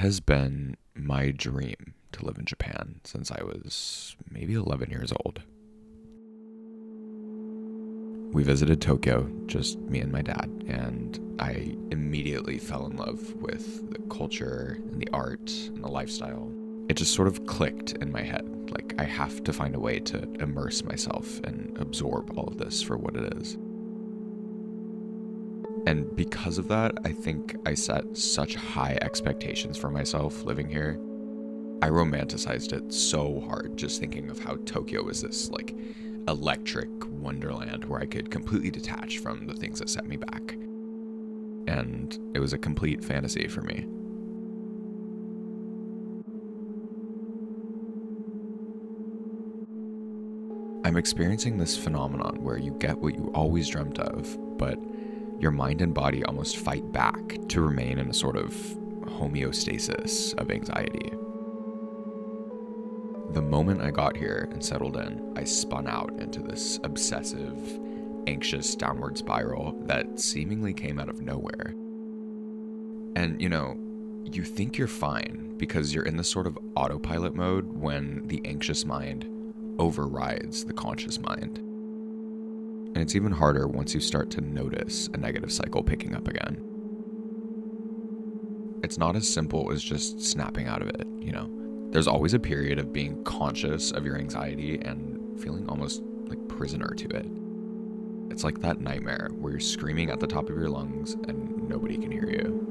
has been my dream to live in Japan since I was maybe 11 years old. We visited Tokyo, just me and my dad, and I immediately fell in love with the culture and the art and the lifestyle. It just sort of clicked in my head, like I have to find a way to immerse myself and absorb all of this for what it is. And because of that, I think I set such high expectations for myself living here. I romanticized it so hard, just thinking of how Tokyo was this like electric wonderland where I could completely detach from the things that set me back. And it was a complete fantasy for me. I'm experiencing this phenomenon where you get what you always dreamt of, but your mind and body almost fight back to remain in a sort of homeostasis of anxiety. The moment I got here and settled in, I spun out into this obsessive, anxious downward spiral that seemingly came out of nowhere. And, you think you're fine because you're in this sort of autopilot mode when the anxious mind overrides the conscious mind. And it's even harder once you start to notice a negative cycle picking up again. It's not as simple as just snapping out of it, There's always a period of being conscious of your anxiety and feeling almost like prisoner to it. It's like that nightmare where you're screaming at the top of your lungs and nobody can hear you.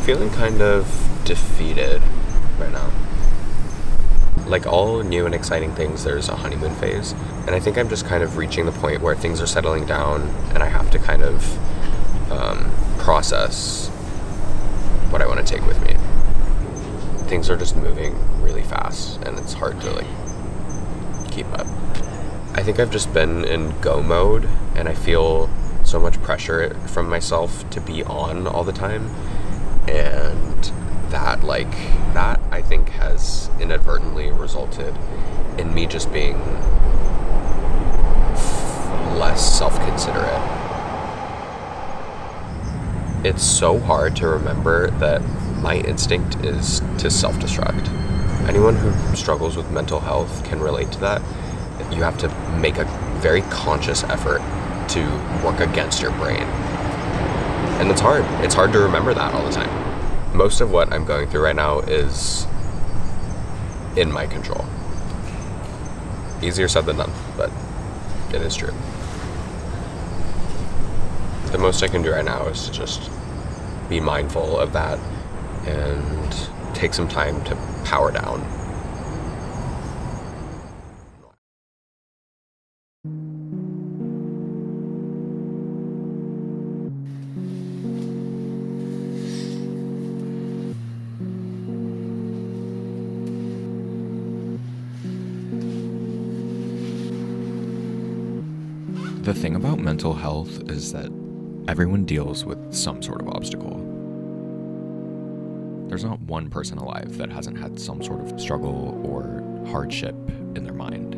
Feeling kind of defeated right now. Like all new and exciting things, there's a honeymoon phase, and I think I'm just kind of reaching the point where things are settling down and I have to kind of process what I want to take with me. Things are just moving really fast and it's hard to keep up. I think I've just been in go mode and I feel so much pressure from myself to be on all the time. And that I think has inadvertently resulted in me just being less self-considerate. It's so hard to remember that my instinct is to self-destruct. Anyone who struggles with mental health can relate to that. You have to make a very conscious effort to work against your brain. And it's hard. It's hard to remember that all the time. Most of what I'm going through right now is in my control. Easier said than done, but it is true. The most I can do right now is to just be mindful of that and take some time to power down. The thing about mental health is that everyone deals with some sort of obstacle. There's not one person alive that hasn't had some sort of struggle or hardship in their mind.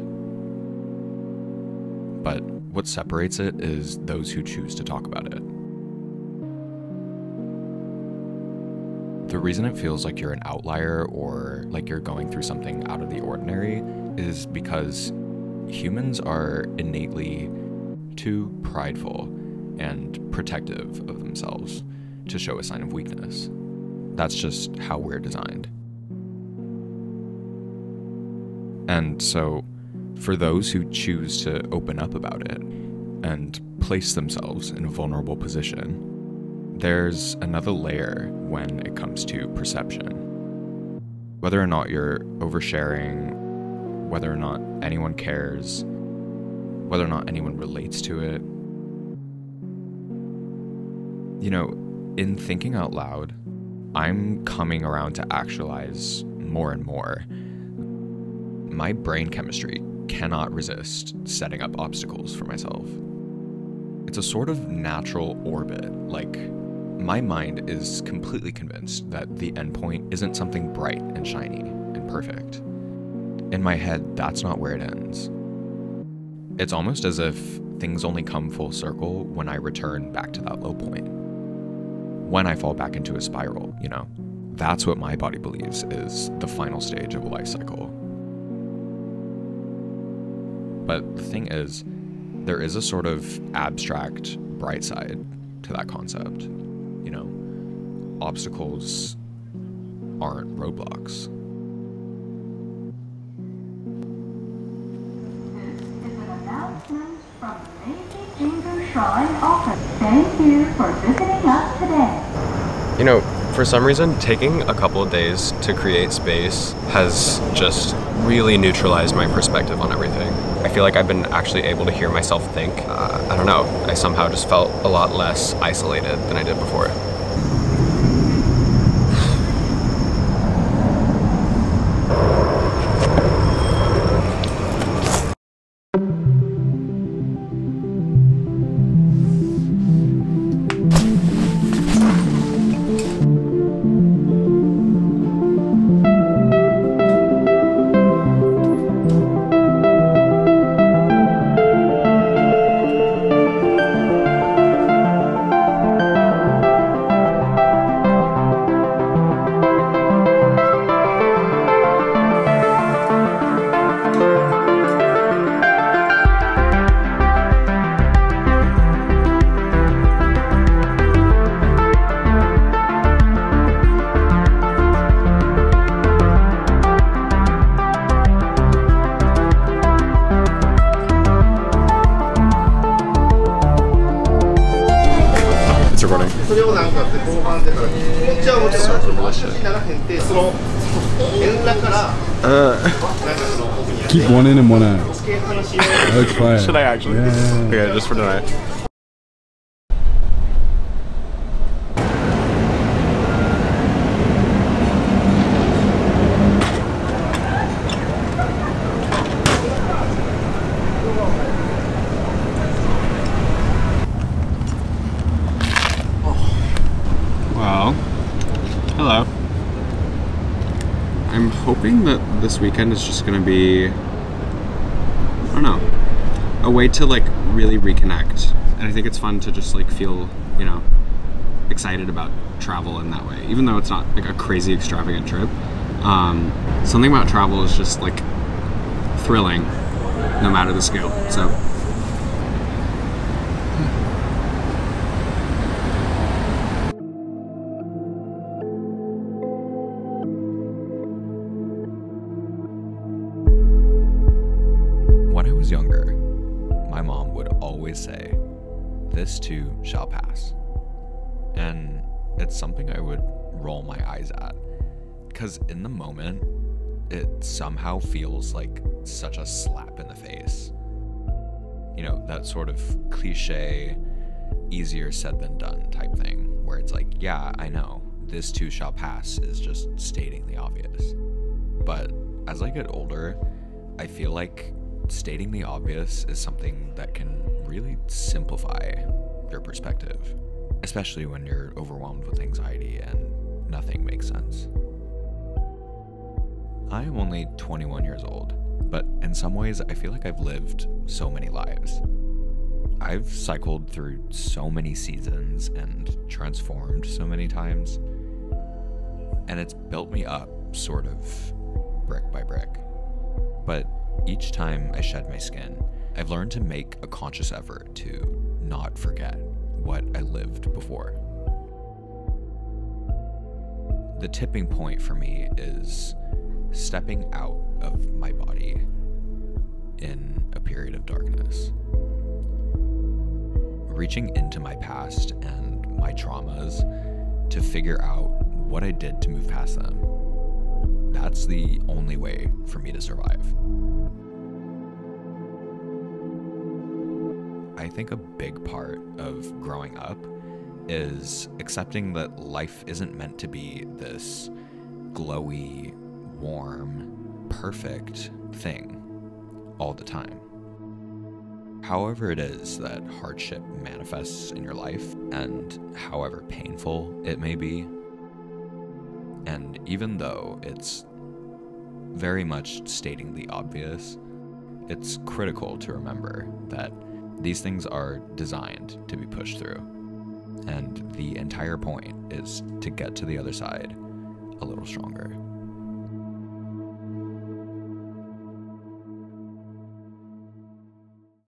But what separates it is those who choose to talk about it. The reason it feels like you're an outlier or like you're going through something out of the ordinary is because humans are innately too prideful and protective of themselves to show a sign of weakness. That's just how we're designed. And so, for those who choose to open up about it, and place themselves in a vulnerable position. There's another layer when it comes to perception. Whether or not you're oversharing, whether or not anyone cares, whether or not anyone relates to it. You know, in thinking out loud, I'm coming around to actualize more and more. My brain chemistry cannot resist setting up obstacles for myself. It's a sort of natural orbit, like my mind is completely convinced that the endpoint isn't something bright and shiny and perfect. In my head, that's not where it ends. It's almost as if things only come full circle when I return back to that low point. When I fall back into a spiral, you know? That's what my body believes is the final stage of a life cycle. But the thing is, there is a sort of abstract bright side to that concept. You know, obstacles aren't roadblocks. This is an announcement from the Meiji Jingu Shrine Office. Thank you for visiting us today. You know, for some reason, taking a couple of days to create space has just really neutralized my perspective on everything. I feel like I've been actually able to hear myself think. I don't know, I somehow just felt a lot less isolated than I did before. Keep one in and one out. That looks fire. Should I actually? Yeah. Okay, just for tonight. Well, hello. I'm hoping that this weekend is just gonna be, I don't know, a way to like really reconnect. And I think it's fun to just like feel, you know, excited about travel in that way, even though it's not like a crazy extravagant trip. Something about travel is just like thrilling, no matter the scale. So. When I was younger, my mom would always say, "This too shall pass." And it's something I would roll my eyes at, because in the moment, it somehow feels like such a slap in the face. You know, that sort of cliche, easier said than done type thing, where it's like, yeah, I know, this too shall pass is just stating the obvious. But as I get older, I feel like stating the obvious is something that can really simplify your perspective, especially when you're overwhelmed with anxiety and nothing makes sense. I am only 21 years old, but in some ways I feel like I've lived so many lives. I've cycled through so many seasons and transformed so many times, and it's built me up sort of brick by brick. But each time I shed my skin, I've learned to make a conscious effort to not forget what I lived before. The tipping point for me is stepping out of my body in a period of darkness. reaching into my past and my traumas to figure out what I did to move past them. That's the only way for me to survive. I think a big part of growing up is accepting that life isn't meant to be this glowy, warm, perfect thing all the time. However it is that hardship manifests in your life, and however painful it may be, and even though it's very much stating the obvious, it's critical to remember that these things are designed to be pushed through, and the entire point is to get to the other side a little stronger.